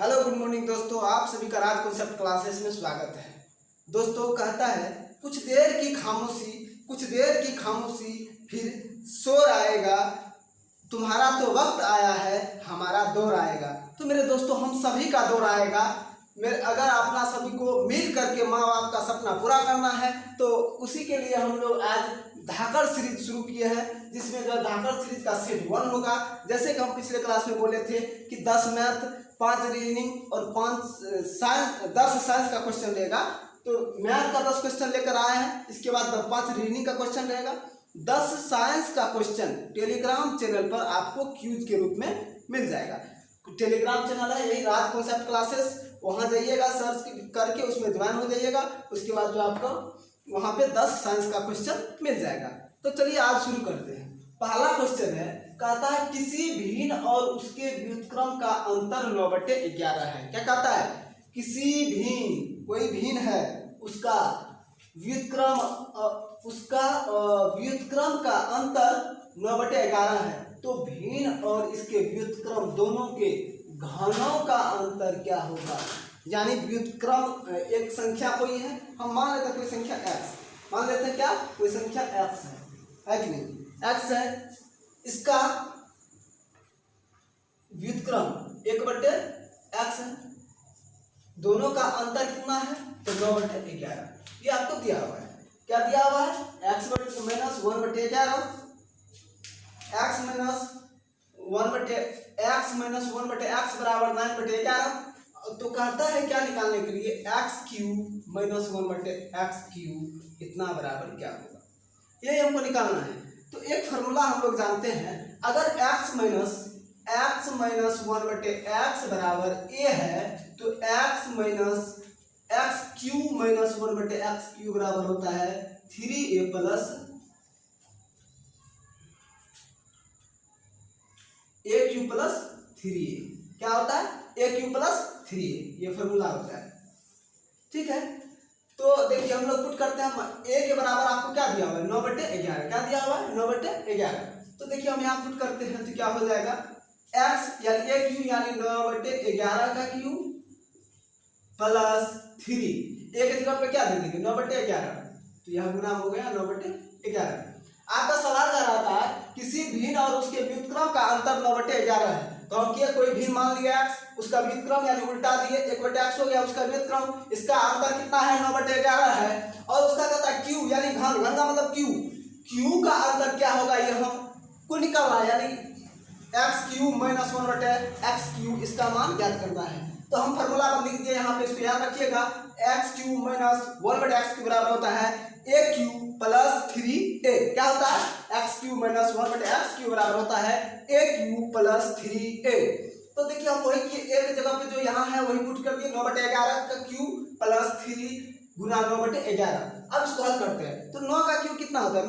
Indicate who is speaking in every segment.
Speaker 1: Hello good morning दोस्तों, आप सभी का राज कॉन्सेप्ट क्लासेस में स्वागत है। दोस्तों कहता है कुछ देर की खामोशी फिर शोर आएगा, तुम्हारा तो वक्त आया है, हमारा दौर आएगा। तो मेरे दोस्तों हम सभी का दौर आएगा। अगर अपना सभी को मिल करके माँ बाप का सपना पूरा करना है तो उसी के लिए हम लोग आज धाकड़ सीरीज शुरू किए हैं, जिसमें जो धाकड़ सीरीज का सेट 1 होगा। जैसे कि हम पिछले क्लास में बोले थे कि 10 मैथ, 5 रीजनिंग और 5 साइंस, 10 साइंस का क्वेश्चन रहेगा। तो मैथ का 10 क्वेश्चन लेकर आए हैं, इसके बाद 5 रीजनिंग का क्वेश्चन रहेगा, 10 साइंस का क्वेश्चन टेलीग्राम चैनल पर आपको क्यूज के रूप में मिल जाएगा। टेलीग्राम चैनल है यही राज कॉन्सेप्ट क्लासेस, वहाँ जाइएगा, सर्च करके उसमें ज्वाइन हो जाइएगा। उसके बाद जो आपको वहाँ पे 10 साइंस का क्वेश्चन मिल जाएगा। तो चलिए आज शुरू करते हैं। पहला क्वेश्चन है, कहता है किसी भिन्न और उसके व्युत्क्रम का अंतर 9/11 है। क्या कहता है? किसी भिन्न, कोई भिन्न है, उसका व्युत्क्रम का अंतर 9/11 है। तो भिन्न और इसके व्युत्क्रम दोनों के घनों का अंतर क्या होगा? यानी व्युत्क्रम एक संख्या कोई है, हम मान लेते हैं कोई संख्या x, मान लेते हैं क्या, कोई संख्या x है कि नहीं, x है, इसका व्युत्क्रम 1/x है, दोनों का अंतर कितना है? तो 9/11। ये आपको दिया हुआ है। क्या दिया हुआ है? x minus 1/11, x minus 1/x बराबर 9/11। तो कहता है क्या निकालने के लिए, x³ माइनस 1/x³ इतना बराबर क्या होगा, ये हमको निकालना है। तो एक फार्मूला हम लोग जानते हैं, अगर x माइनस 1/x बराबर a है तो x minus x³ minus 1/x³ बराबर होता है 3a plus a³ plus 3a। क्या होता है? a³ प्लस 3a, ये फॉर्मूला होता है। ठीक है, तो देखिए हम लोग पुट करते हैं। a के बराबर आपको क्या दिया हुआ है? 9/11। क्या दिया हुआ है? 9/11। तो देखिए हम यहाँ पुट करते हैं तो क्या हो जाएगा, x यानी a³ यानी 9/11 का क्यूब प्लस 3, a के जगह पे क्या दे देंगे? 9/11, तो यह गुना हो गया 9/11। आपका सवाल कर रहा था किसी भिन्न और उसके व्युत्क्रम का अंतर 9/11 है। तो हम किए, कोई भिन्न मान लिया x, उसका व्युत्क्रम यानी उल्टा दिए 1/x हो गया, उसका व्युत्क्रम, इसका अंतर कितना है? 9/11 है। और उसका कहता है q यानी घन का मतलब q का अंतर क्या होगा, ये हमको निकालना है, यानी x³ माइनस 1/x³, इसका मान ज्ञात करना है। तो हम फार्मूला पर लिख दिए, यहाँ पे इसको याद रखिएगा, x³ माइनस 1/x³ बराबर होता है a³ प्लस 3a। क्या होता है? x³ माइनस 1/x³ बराबर होता है a³ प्लस 3a। तो देखिए हम वही कि एक जगह पे जो यहाँ है वही पुट कर दिए, 9/11 का क्यूब प्लस 3 गुना 9/11। अब इसको हल करते हैं। तो 9 का क्यूब कितना होता है?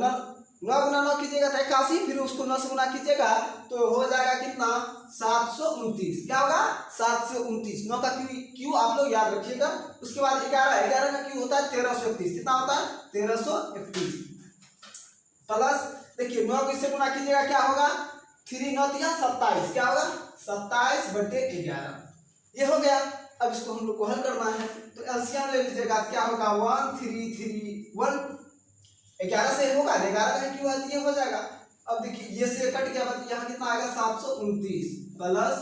Speaker 1: 9 गुना 9 कीजिएगा तो 81, फिर उसको 9 से गुना कीजिएगा तो हो जाएगा कितना? 729। क्या होगा? 729। 9 का क्यू आप लोग याद रखिएगा। उसके बाद 11 का क्यू होता है 1331। कितना होता है? 1331 प्लस, देखिए 9 को इससे गुना कीजिएगा, क्या होगा? 3 9 27। क्या होगा? 27/11। ये हो गया। अब इसको हम लोग को हल करना है, तो एलसीएम ले लीजिएगा, क्या होगा? 1331। 11 से होगा, 11 का क्यों है, ये हो जाएगा। अब देखिए ये से कट गया, यहाँ कितना आएगा? 729 प्लस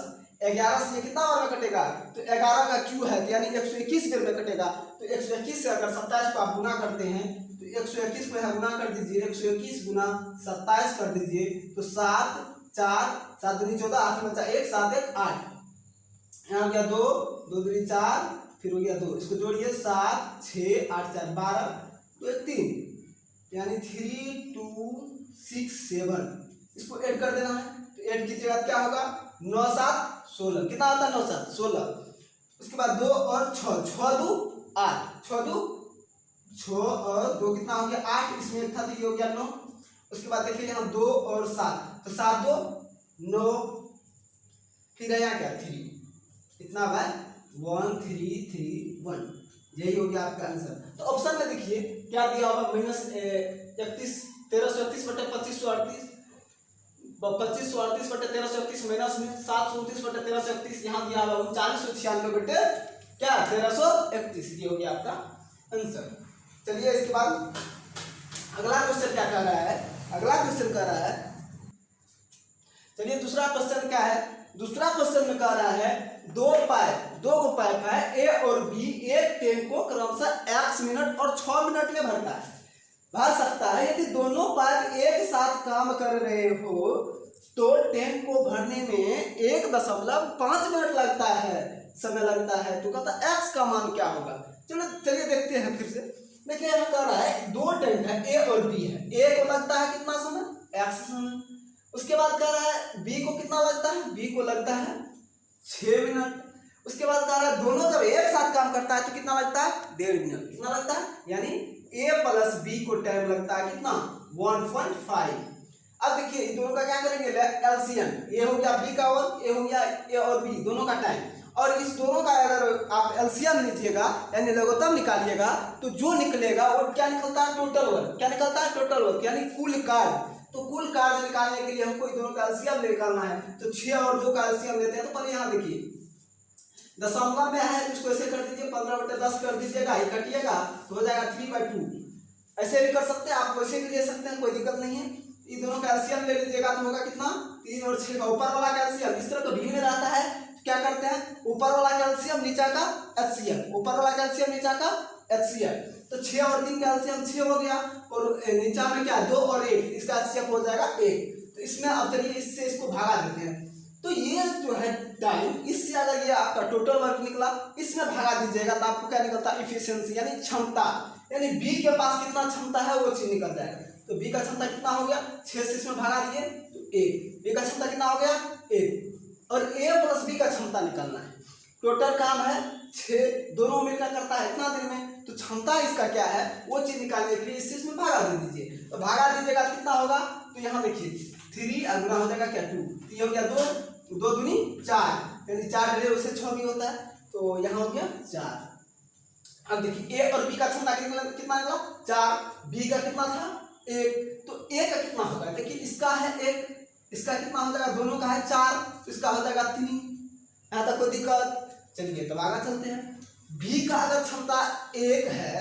Speaker 1: 11 से कितना बार में कटेगा? तो 11 का क्यू है, तो यानी 121 बार में कटेगा। तो 121 से अगर 27 को आप गुना करते हैं तो 121 को यहाँ गुना कर दीजिए, 121 गुना 27 कर दीजिए, तो 7 4 7 दूनी 14, 8 में 1 7 1 8, यहाँ हो गया 2 2 दूनी 4, फिर हो गया 2, इसको जोड़िए 7 6 8 4 12, तो 3, यानी 3 2 6 7। इसको ऐड कर देना है, तो ऐड कीजिएगा क्या होगा? 9 7 16। कितना आता है? 9 7 16। उसके बाद 2 और 6, 6 2 8, 6 और 2 कितना हो गया? 8, इसमें एक था तो ये हो गया 9। उसके बाद देखिए यहाँ 2 और 7, तो 7 2 9, फिर यहाँ क्या? 3, इतना है 1 3 3 1। यही हो गया आपका आंसर। तो ऑप्शन में देखिए क्या दिया होगा? -31 1331/2538 2538/1331 माइनस में 729/1331 यहाँ दिया हुआ 3996 क्या 1331, ये हो गया आपका आंसर। चलिए इसके बाद अगला क्वेश्चन क्या कह रहा है, अगला क्वेश्चन कह रहा है, चलिए दूसरा क्वेश्चन क्या है, दूसरा क्वेश्चन में कह रहा है दो गो पाइप है ए और बी एक टैंक को क्रमशः x मिनट और 6 मिनट में भर सकता है। यदि दोनों पाइप एक साथ काम कर रहे हो तो टैंक को भरने में 1.5 मिनट लगता है, समय लगता है। तो कहता है x का मान क्या होगा। चलिए देखते हैं फिर से। देखिए यहाँ कह रहा है दो टैंक है ए और बी है, ए को लगता है कितना समय x समय, उसके बाद कह रहा है बी को कितना लगता है, बी को लगता है 6 मिनट। उसके बाद कह रहा है दोनों जब एक साथ काम करता है तो कितना लगता है 1.5 मिनट, कितना लगता है, यानी ए प्लस बी को टाइम लगता है कितना 1.5। अब देखिए इन दोनों का क्या करेंगे एलसीएम, ये हो गया बी का और ये हो गया ए और बी दोनों का टाइम, और इस दोनों का अगर आप एलसीएम लीजिएगा यानी लघुत्तम निकालिएगा तो जो निकलेगा वो क्या निकलता है टोटल वर्क, क्या निकलता है टोटल वर्क यानी कुल कार्य। तो कुल कार्य निकालने के लिए हमको इन दोनों का एलसीएम निकालना है, तो 6 और 2 का एलसीएम लेते हैं। तो पहले यहाँ देखिए दशमलव में है तो इसको ऐसे कर दीजिए 15/10 कर दीजिएगा, ही कटिएगा तो हो जाएगा 3/2। ऐसे भी कर सकते हैं आप, वैसे भी ले सकते हैं, कोई दिक्कत नहीं है। इन दोनों का एलसीएम ले लीजिएगा तो होगा कितना 3 और 6 का ऊपर वाला का एलसीएम। इस तरह तो भी में रहता है क्या करते हैं ऊपर वाला का एलसीएम नीचा का एचसीएफ, ऊपर वाला का एलसीएम नीचा का एचसीएफ। तो 6 और 3 का एलसीएम 6 हो गया और नीचा में क्या 2 और 1 इसका एचसीएफ हो जाएगा 1। तो इसमें अब चलिए इससे इसको भगा देते हैं। तो ये जो है टाइम, इससे अगर ये आपका टोटल वर्क निकला इसमें भगा दीजिएगा तो आपको क्या निकलता है इफिशियंसी यानी क्षमता, यानी बी के पास कितना क्षमता है वो चीज निकल जाएगा। तो बी का क्षमता कितना हो गया 6 से इसमें भगा दिए तो 1, बी का क्षमता कितना हो गया 1 और ए प्लस बी का क्षमता निकालना है। टोटल काम है 6, दोनों मिलकर करता है इतना दिन में, तो क्षमता इसका क्या है वो चीज निकालने के लिए इसमें भगा दे दीजिए। तो भगा दीजिएगा कितना होगा, तो यहाँ देखिए 3 अगुना हो जाएगा क्या 2, ये हो गया 2 2 दूनी 4 यानी 4 डले उससे 6 भी होता है, तो यहाँ हो गया 4। अब देखिए ए और बी का क्षमता कितना निकला 4, बी का कितना था 1, तो ए का कितना होगा देखिए इसका है 1, इसका कितना हो जाएगा दोनों का है 4 तो इसका हो जाएगा 3। यहाँ तक कोई दिक्कत। चलिए तब आगे चलते हैं। बी का अगर क्षमता 1 है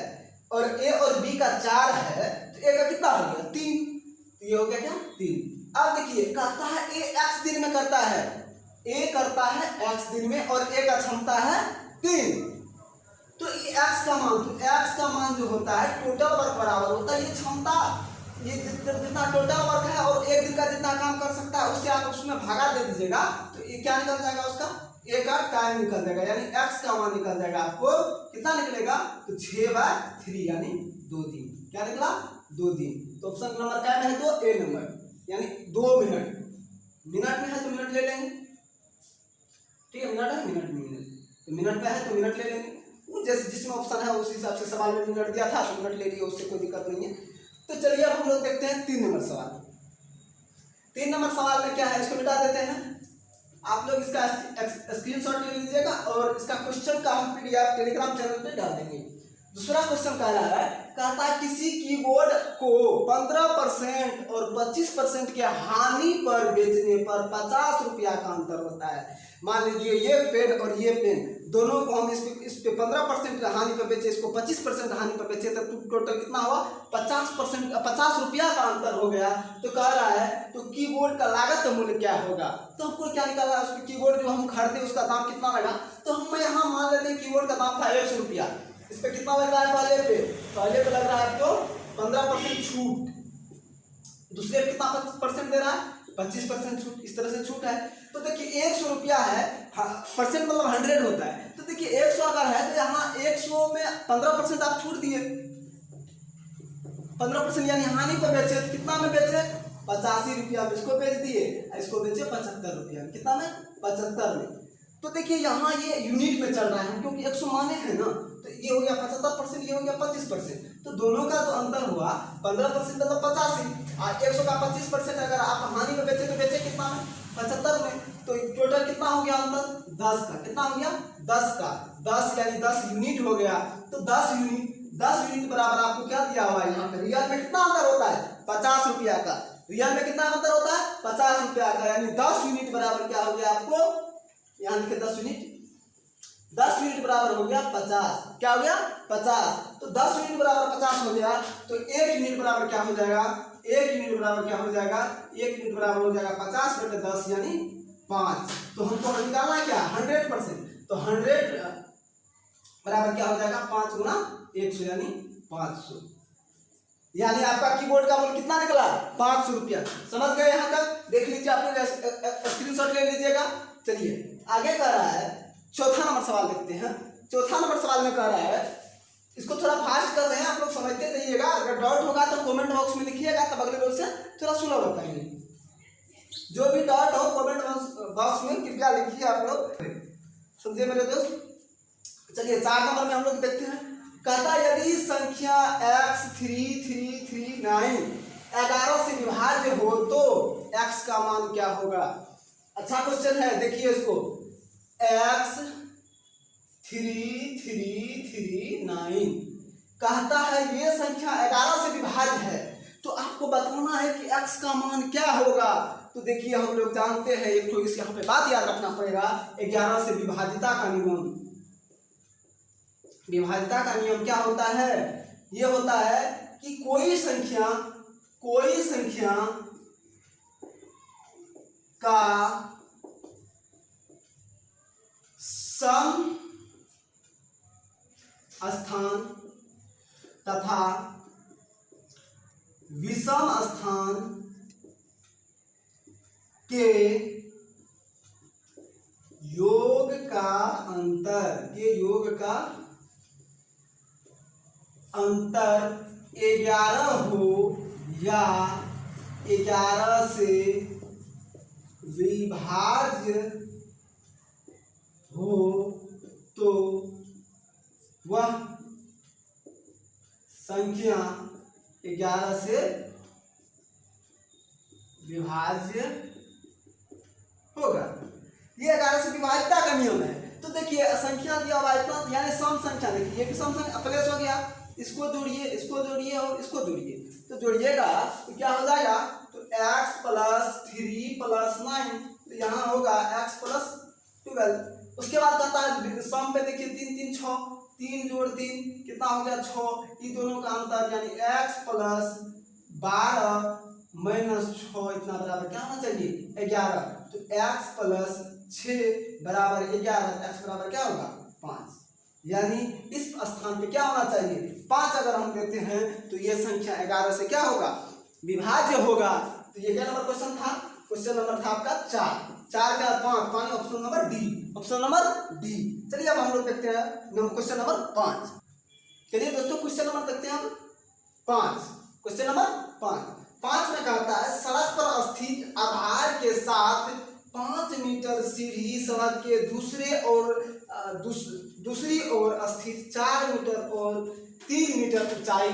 Speaker 1: और ए और बी का 4 है तो ए का कितना हो गया 3, तो ये हो गया क्या 3। अब देखिए कहता है ए x दिन में करता है, ए करता है x दिन में और ए का क्षमता है 3, तो ये x का मान, तो x का मान जो होता है टोटल वर्क बराबर होता है ये क्षमता, ये जितना टोटल वर्क है और एक दिन का जितना काम कर सकता है उससे आप उसमें भागा दे दीजिएगा तो ये क्या निकल जाएगा उसका ए का टाइम निकल जाएगा, यानी x का मान निकल जाएगा। आपको कितना निकलेगा तो 6/3 यानी 2 दिन, क्या निकला 2 दिन। तो ऑप्शन नंबर क्या है तो ए नंबर यानी 2 मिनट, मिनट में है तो मिनट ले लेंगे, ठीक है मिनट है मिनट में तो मिनट में है तो मिनट ले लेंगे, वो जैसे जिसमें ऑप्शन है उस हिसाब से सवाल में मिनट दिया था तो मिनट ले लिए, उससे कोई दिक्कत नहीं है। तो चलिए अब हम लोग देखते हैं 3 नंबर सवाल। 3 नंबर सवाल में क्या है इसको मिटा देते हैं। आप लोग इसका स्क्रीनशॉट ले लीजिएगा और इसका क्वेश्चन का हम पीडीएफ टेलीग्राम चैनल पे डाल देंगे। दूसरा क्वेश्चन कह रहा है, कहता है किसी कीबोर्ड को 15% और 25% के हानि पर बेचने पर 50 रुपया का अंतर होता है। मान लीजिए ये पेन और ये पेन दोनों को हम इस पे 15% हानि पर बेचे, इसको 25% हानि पर बेचे तो टोटल कितना हुआ 50 रुपया का अंतर हो गया। तो कह रहा है तो कीबोर्ड का लागत मूल्य क्या होगा। तो हमको क्या निकालना है उसमें कीबोर्ड जो हम खरीदे उसका दाम कितना लगा, तो हम यहाँ मान लेते हैं कीबोर्ड का दाम था 100 रुपया, इस पे कितना लग रहा है पहले पे लग रहा है आपको 15% छूट, दूसरे पे कितना परसेंट दे रहा है 25% छूट, इस तरह से छूट है। तो देखिए 100 रुपया है, परसेंट मतलब 100 होता है, तो देखिए 100 अगर है तो यहाँ 100 में 15% आप छूट दिए, 15% यानी हानि पर बेचे तो कितना में बेचे 85 रुपया में इसको बेच दिए, इसको बेचे 75 रुपया में, कितना में 75 में। तो देखिए यहाँ ये यूनिट में चल रहा है क्योंकि 100 माने हैं ना, तो ये हो गया 75%, ये हो गया 25%, तो दोनों का जो अंतर हुआ 15% मतलब 85 और 100 का 25% अगर आप हानि में बेचे तो बेचे कितना में 75 में, तो टोटल कितना हो गया अंतर 10 का, कितना हो गया 10 का, 10 यानी 10 यूनिट हो गया। तो 10 यूनिट बराबर आपको क्या दिया हुआ है यहाँ पे रियल में कितना अंतर होता है 50 रुपया का, रियल में कितना अंतर होता है 50 रुपया का, यानी 10 यूनिट बराबर क्या हो गया आपको, यहाँ लिखे 10 यूनिट, 10 यूनिट बराबर हो गया 50, क्या हो गया 50। तो 10 यूनिट बराबर 50 हो गया, तो 1 यूनिट बराबर क्या हो जाएगा, 1 यूनिट बराबर क्या हो जाएगा, 1 यूनिट बराबर हो जाएगा 50 बटे 10 यानी 5। तो हमको निकालना है क्या 100%, तो 100 बराबर क्या हो जाएगा 5 गुना 100 यानी 500, यानी आपका कीबोर्ड का मूल्य कितना निकला 500 रुपया। समझ गए यहाँ तक, देख लीजिए, आप लोग स्क्रीनशॉट ले लीजिएगा। चलिए आगे कह रहा है, चौथा नंबर सवाल देखते हैं। चौथा नंबर सवाल में कह रहा है, इसको थोड़ा फास्ट कर रहे हैं, आप लोग समझते रहिएगा, अगर डाउट होगा तो कमेंट बॉक्स में लिखिएगा, तब अगले लोग से थोड़ा स्लो बताएंगे। जो भी डाउट हो कमेंट बॉक्स में कृपया लिखिए आप लोग, समझे मेरे दोस्त। चलिए 4 नंबर में हम लोग देखते हैं, कहता यदि संख्या x3339 11 से विभाज्य हो तो x का मान क्या होगा। अच्छा क्वेश्चन है, देखिए इसको, x3339 कहता है ये संख्या 11 से विभाज्य है, तो आपको बताना है कि x का मान क्या होगा। तो देखिए हम लोग जानते हैं, एक तो इस यहाँ पे बात याद रखना पड़ेगा, 11 से विभाजिता का नियम, विभाजिता का नियम क्या होता है, ये होता है कि कोई संख्या का सम स्थान तथा विषम स्थान के योग का अंतर 11 हो या 11 से विभाज्य हो तो वह संख्या 11 से विभाज्य होगा। ये 11 से विभाज्यता का नियम है। तो देखिए संख्या दिया हुआ इतना, यानी सम संख्या, देखिए ये भी सम संख्या प्लस हो गया, इसको जोड़िए और इसको जोड़िए, तो जोड़िएगा तो क्या हो जाएगा, तो x + 3 + 9, तो यहाँ होगा x + 12। उसके बाद कहता है सम पे, देखिए 3 3 6, 3 जोड़ 3 कितना हो गया 6, ये दोनों का अंतर यानी x + 12 - 6 इतना बराबर क्या होना चाहिए 11। तो x + 6 बराबर 11, x बराबर क्या होगा 5, यानी इस स्थान पे क्या होना चाहिए 5। अगर हम देते हैं तो ये संख्या 11 से क्या होगा विभाज्य होगा। तो ये क्या नंबर क्वेश्चन था, क्वेश्चन नंबर था आपका 4 का 5 ऑप्शन नंबर डी। चलिए अब हम लोग देखते हैं क्वेश्चन नंबर 5। चलिए दोस्तों क्वेश्चन नंबर देखते हैं हम 5। क्वेश्चन नंबर 5 में कहता है सड़क पर स्थित आधार के साथ 5 मीटर सीढ़ी सड़क के दूसरी ओर स्थित 4 मीटर और 3 मीटर ऊंचाई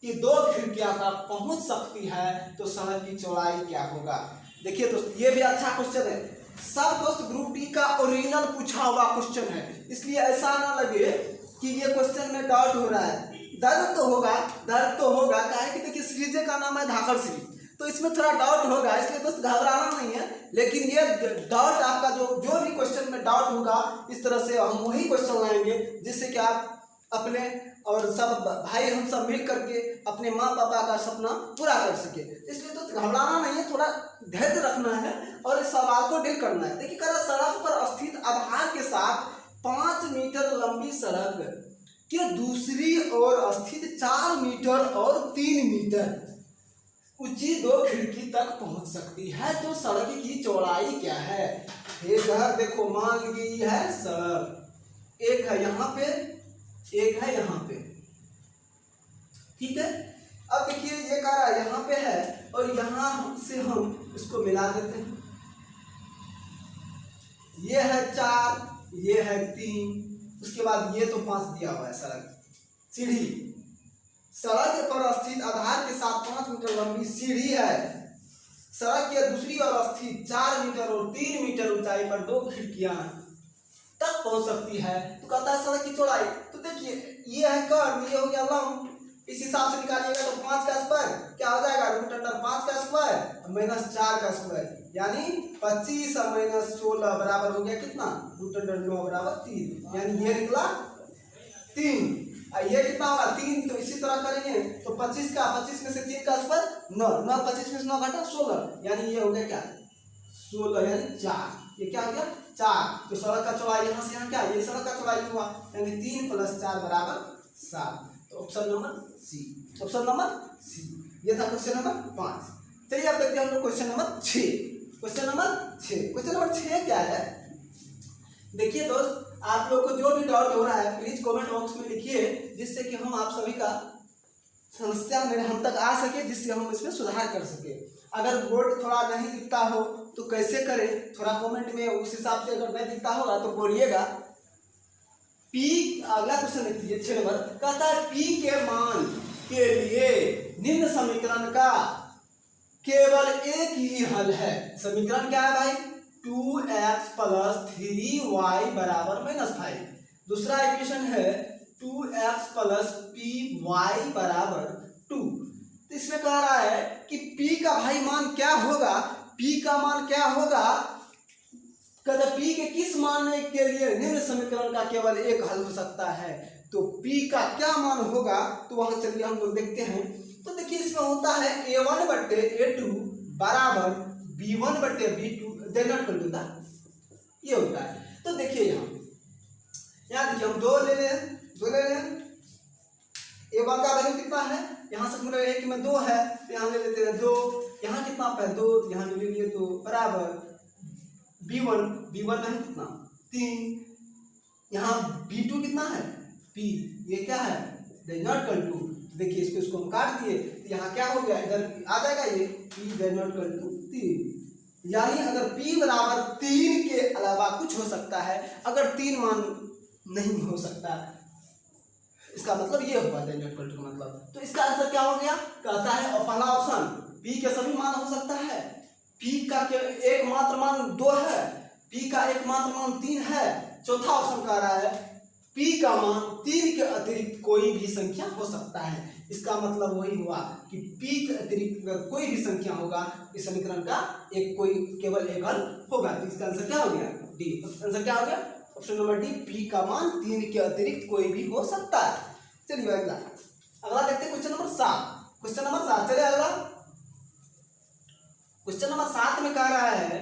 Speaker 1: की 2 खिड़कियां तक पहुंच सकती है, तो सड़क की चौड़ाई क्या होगा। देखिए दोस्त ये भी अच्छा क्वेश्चन है, सब दोस्त ग्रुप डी का ओरिजिनल पूछा हुआ क्वेश्चन है, इसलिए ऐसा ना लगे कि ये क्वेश्चन में डाउट हो रहा है। दर्द तो होगा काहे कि देखिए सीरीज का नाम है धाकड़ सीरीज, तो इसमें थोड़ा डाउट होगा, इसलिए दोस्त घबराना नहीं है। लेकिन ये डाउट आपका जो भी क्वेश्चन में डाउट होगा, इस तरह से हम वही क्वेश्चन लाएंगे जिससे कि आप अपने और सब भाई हम सब मिल करके अपने माँ पापा का सपना पूरा कर सके। इसलिए दोस्त घबराना नहीं है, थोड़ा धैर्य रखना है और इस सवाल को डील करना है। देखिए कह रहा सड़क पर स्थित आधार के साथ 5 मीटर लंबी सड़क के दूसरी ओर स्थित 4 मीटर और 3 मीटर ऊंची 2 खिड़की तक पहुंच सकती है, तो सड़क की चौड़ाई क्या है। ये घर देखो मान लीजिए है सड़क, एक है यहाँ पे, एक है यहाँ पे, ठीक है। अब देखिए ये कह रहा है यहाँ पे है और यहाँ से हम इसको मिला देते हैं, ये है 4, ये है 3, उसके बाद ये तो 5 दिया हुआ है सड़क सीढ़ी। सड़क पर स्थित आधार के साथ 5 मीटर लंबी सीढ़ी है, सड़क के दूसरी ओर स्थित 4 मीटर और 3 मीटर ऊंचाई पर 2 खिड़कियां तक पहुंच सकती है, तो कहता है सड़क की चौड़ाई। तो देखिए ये है कर्व, ये हो गया लंब, इस हिसाब से निकालिएगा तो 5 का स्क्वायर क्या हो जाएगा, रूट अंडर 5 का स्क्वायर माइनस 4 का स्क्वायर, यानी 25 माइनस 16 बराबर हो गया कितना, रूट अंडर 9 बराबर 3, यानी ये निकला 3। ये कितना होगा 3, तो इसी तरह करेंगे तो 25 में से 3 का स्क्वायर 9, 25 में से 9 घटा 16, यानी ये हो गया क्या 16, यानी 4, ये क्या हो गया 4। तो सड़क का चौड़ाई यहाँ से यहाँ क्या, ये सड़क का चौड़ाई हुआ, यानी 3 + 4 बराबर 7। तो option number C, option number C, ये था क्वेश्चन नंबर 5। चलिए अब देखते हैं हम लोग क्वेश्चन नंबर 6। क्वेश्चन नंबर 6 क्या है, देखिए दोस्त, आप लोग को जो भी डाउट हो रहा है प्लीज कमेंट बॉक्स में लिखिए, जिससे कि हम आप सभी का समस्या मेरे हम तक आ सके, जिससे हम इसमें सुधार कर सके। अगर बोर्ड थोड़ा नहीं दिखता हो तो कैसे करें, थोड़ा कमेंट में उस हिसाब से अगर नहीं दिखता होगा तो बोलिएगा। पी, अगला क्वेश्चन देखिए 6 नंबर, कहता है पी के मान के लिए निम्न समीकरण का केवल एक ही हल है। समीकरण क्या है भाई, 2x + 3y बराबर -5। दूसरा इक्वेशन है 2x + py बराबर 2। तो इसमें कह रहा है कि p का भाई मान क्या होगा, p का मान क्या होगा, कहते p के किस मान के लिए निम्न समीकरण का केवल एक हल हो सकता है। तो p का क्या मान होगा, तो वहां चलिए हम लोग देखते हैं। तो देखिए इसमें होता है a1/a2 बराबर b1/b2 देना कर देता, ये होता है। तो देखिए यहाँ देखिए हम 2 ले रहे हैं, a1 का वैल्यू कितना है, यहाँ से मतलब 1 में 2 है तो यहाँ ले लेते हैं 2, यहाँ कितना पे 2, तो यहाँ ले लिए 2 बराबर b1 है कितना 3, यहाँ b2 कितना है p, ये क्या है (2). देखिए इसको हम काट दिए तो यहाँ क्या हो गया, इधर आ जाएगा ये p (3), यानी अगर p बराबर 3 के अलावा कुछ हो सकता है, अगर 3 मान नहीं हो सकता, इसका मतलब ये हुआ (2) का मतलब। तो इसका आंसर क्या हो गया, कहता है और पहला ऑप्शन p के सभी मान हो सकता है, p का एकमात्र मान 2 है, p का एकमात्र मान 3 है। चौथा ऑप्शन कह रहा है p का मान 3 के अतिरिक्त कोई भी संख्या हो सकता है। इसका मतलब वही हुआ कि p के अतिरिक्त अगर कोई भी संख्या होगा इस समीकरण का केवल एक हल होगा। तो इसका आंसर क्या हो गया, डी। आंसर क्या हो गया, ऑप्शन नंबर डी, p का मान 3 के अतिरिक्त कोई भी हो सकता है। चलिए अगला देखते हैं क्वेश्चन नंबर 7। क्वेश्चन नंबर 7 चलिए अगला क्वेश्चन नंबर 7 में कह रहा है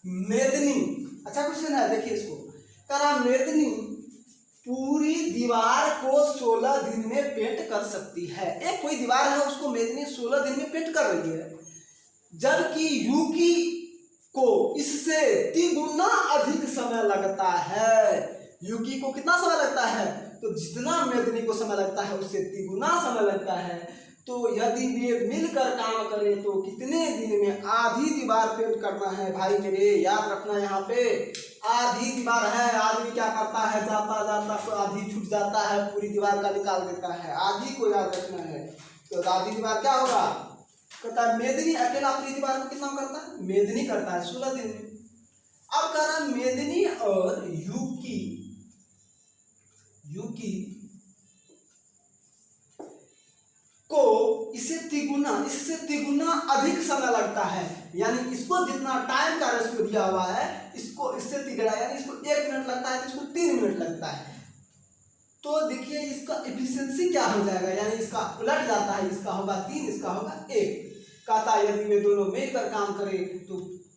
Speaker 1: मेदनी, अच्छा क्वेश्चन है, देखिए इसको कह रहा है मेदनी पूरी दीवार को 16 दिन में पेंट कर सकती है। एक कोई दीवार है उसको मेदनी 16 दिन में पेंट कर रही है, जबकि यूकी को इससे 3 गुना अधिक समय लगता है। यूकी को कितना समय लगता है, तो जितना मेदनी को समय लगता है उससे 3 गुना समय लगता है। तो यदि वे मिलकर काम करें तो कितने दिन में आधी दीवार पेंट करना है। भाई मेरे याद रखना, यहाँ पे आधी दीवार है, आदमी क्या करता है जाता जाता तो आधी छूट जाता है, पूरी दीवार का निकाल देता है, आधी को याद रखना है। तो आधी दीवार क्या होगा, कहता है मेदनी अकेला पूरी दीवार को कितना करता है, मेदनी करता है 16 दिन में। अब कह रहा है मेदनी और यूकी को इससे तिगुना अधिक समय लगता है, यानी इसको जितना टाइम का रेशियो दिया हुआ है इसको इससे तिगड़ा, यानी इसको 1 मिनट लगता है तो इसको 3 मिनट लगता है। तो देखिए इसका एफिशिएंसी क्या हो जाएगा, यानी इसका उलट जाता है, इसका होगा 3, इसका होगा 1। कहता है यदि वे दोनों मिलकर काम करें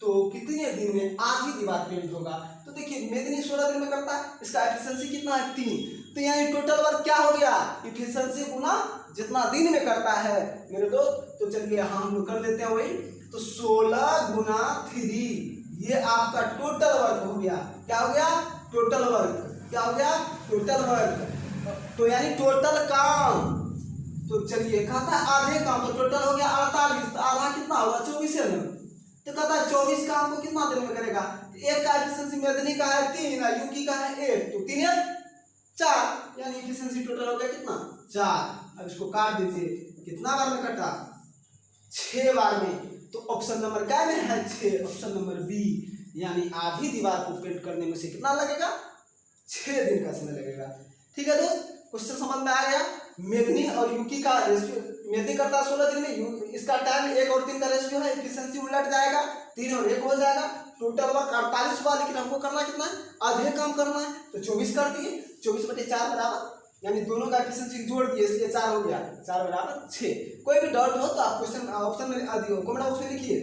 Speaker 1: तो कितने दिन में आधी दीवार पेंट होगा। तो देखिए मेदनी 16 दिन में करता है, इसका एफिशिएंसी कितना है 3, तो यहाँ टोटल वर्क क्या हो गया, एफिशिएंसी गुना जितना दिन में करता है मेरे दोस्त। तो चलिए यहाँ हम लोग कर लेते हैं वही, तो 16 गुना 3 ये आपका टोटल वर्क हो गया। क्या हो गया, टोटल वर्क, क्या हो गया, टोटल वर्क। तो यानी टोटल काम, तो चलिए कहता है आधे काम, तो टोटल हो गया 48, आधा कितना होगा 24 है ना। तो कहता है 24 काम को कितना दिन में करेगा, एक का एफिशिएंसी मेदनी का है 3 और यूकी का है 1, तो 3 या 4, यानी एफिशिएंसी टोटल हो गया कितना 4। अब इसको काट दीजिए, कितना बार में कटा, 6 बार में। तो ऑप्शन नंबर क्या में है 6, ऑप्शन नंबर बी, यानी आधी दीवार को पेंट करने में से कितना लगेगा, 6 दिन का समय लगेगा। ठीक है दोस्त, क्वेश्चन समझ में आ गया। मेदनी और यूकी का रेशियो, मेदनी करता है 16 दिन में, इसका टाइम 1 और 3 का रेशियो है, एफिशिएंसी उलट जाएगा, 3 और 1 हो जाएगा, टोटल वर्क 48 हुआ, लेकिन हमको करना कितना है, आधे काम करना है, तो 24 कर दिए, 24/4 बराबर, यानी दोनों का एफिशिएंसी जोड़ दिए, इसलिए 4 हो गया, 4 बराबर 6। कोई भी डाउट हो तो आप क्वेश्चन ऑप्शन में कमेंट बॉक्स में लिखिए।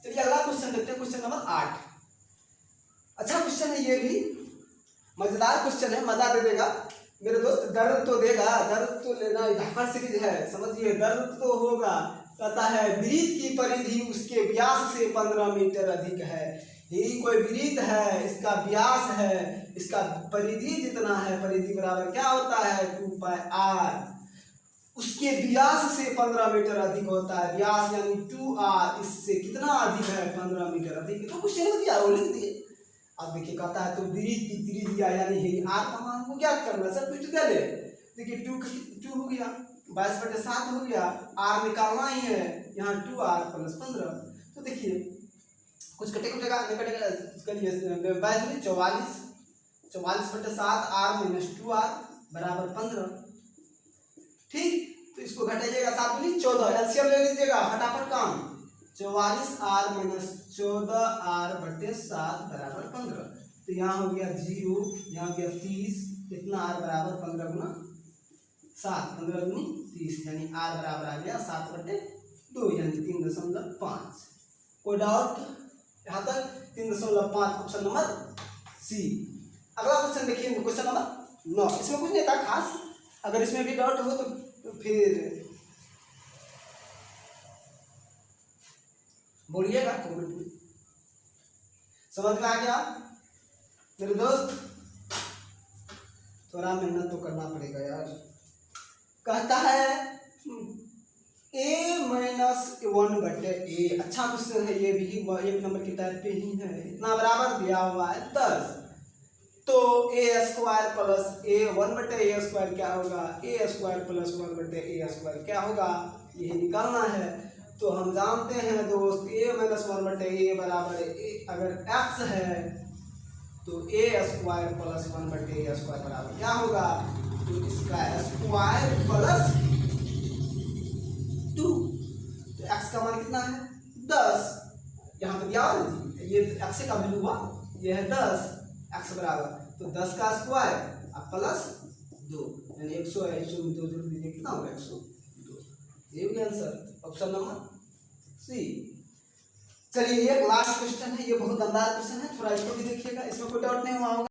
Speaker 1: चलिए अगला क्वेश्चन देखते हैं, क्वेश्चन नंबर 8। अच्छा क्वेश्चन है, ये भी मजेदार क्वेश्चन है, मजा दे देगा मेरे दोस्त। दर्द तो देगा, दर्द तो लेना, धाकड़ सीरीज है, समझिए, दर्द तो होगा। कहता है वृत्त की परिधि उसके व्यास से 15 मीटर अधिक है। ये कोई वृत्त है, इसका व्यास है, इसका परिधि जितना है, परिधि बराबर क्या होता है 2πr, उसके व्यास से 15 मीटर अधिक होता है, व्यास यानी 2r, इससे कितना अधिक है 15 मीटर अधिक। तो क्वेश्चन दिया वो लिख दिए। अब देखिए कहता है तो वृत्त की त्रिज्या यानी r का मान को क्या करना है, सब कुछ क्या ले, देखिए 2 हो गया, 22/7 हो गया, r निकालना ही है, यहाँ 2r + 15। तो देखिए कुछ कटेगा, करिए 44, 44/7 r - 2r बराबर 15। ठीक, तो इसको घटाइएगा, 7 दूनी 14, एलसीएम ले लीजिएगा, फटाफट काम। 44r - 14r/7 बराबर 15। तो यहाँ हो गया 0, यहाँ हो गया 30, कितना r बराबर 15 गुना 7, 15 दूनी 30, यानी r बराबर आ गया 7/2, यानी 3.5। कोई डाउट यहाँ तक? 3.5, ऑप्शन नंबर सी। अगला क्वेश्चन देखिए, क्वेश्चन नंबर 9। इसमें कुछ नहीं था खास, अगर इसमें भी डाउट हो तो फिर बोलिएगा कमेंट में। समझ में आ गया मेरे दोस्त? थोड़ा मेहनत तो करना पड़ेगा यार। कहता है a-1/a, अच्छा क्वेश्चन है ये भी, 1 नंबर की टाइप पे ही है। इतना बराबर दिया हुआ है 10, तो a² + a1/a² क्या होगा, a² + 1/a² क्या होगा, यही निकालना है। तो हम जानते हैं दोस्त a - 1/a बराबर a, अगर x है तो a² + 1/a² बराबर क्या होगा, तो इसका स्क्वायर प्लस 2। तो x का मान कितना है 10, यहाँ पे दिया हुआ नहीं, ये x का वैल्यू हुआ, ये है 10, x बराबर, तो 10 का स्क्वायर प्लस 2, यानी 100 है, 100 में 2 जोड़ दीजिए, कितना होगा 102। ये भी आंसर, ऑप्शन नंबर सी। चलिए एक लास्ट क्वेश्चन है, ये बहुत दमदार क्वेश्चन है, थोड़ा इसको भी देखिएगा, इसमें कोई डाउट नहीं हुआ होगा।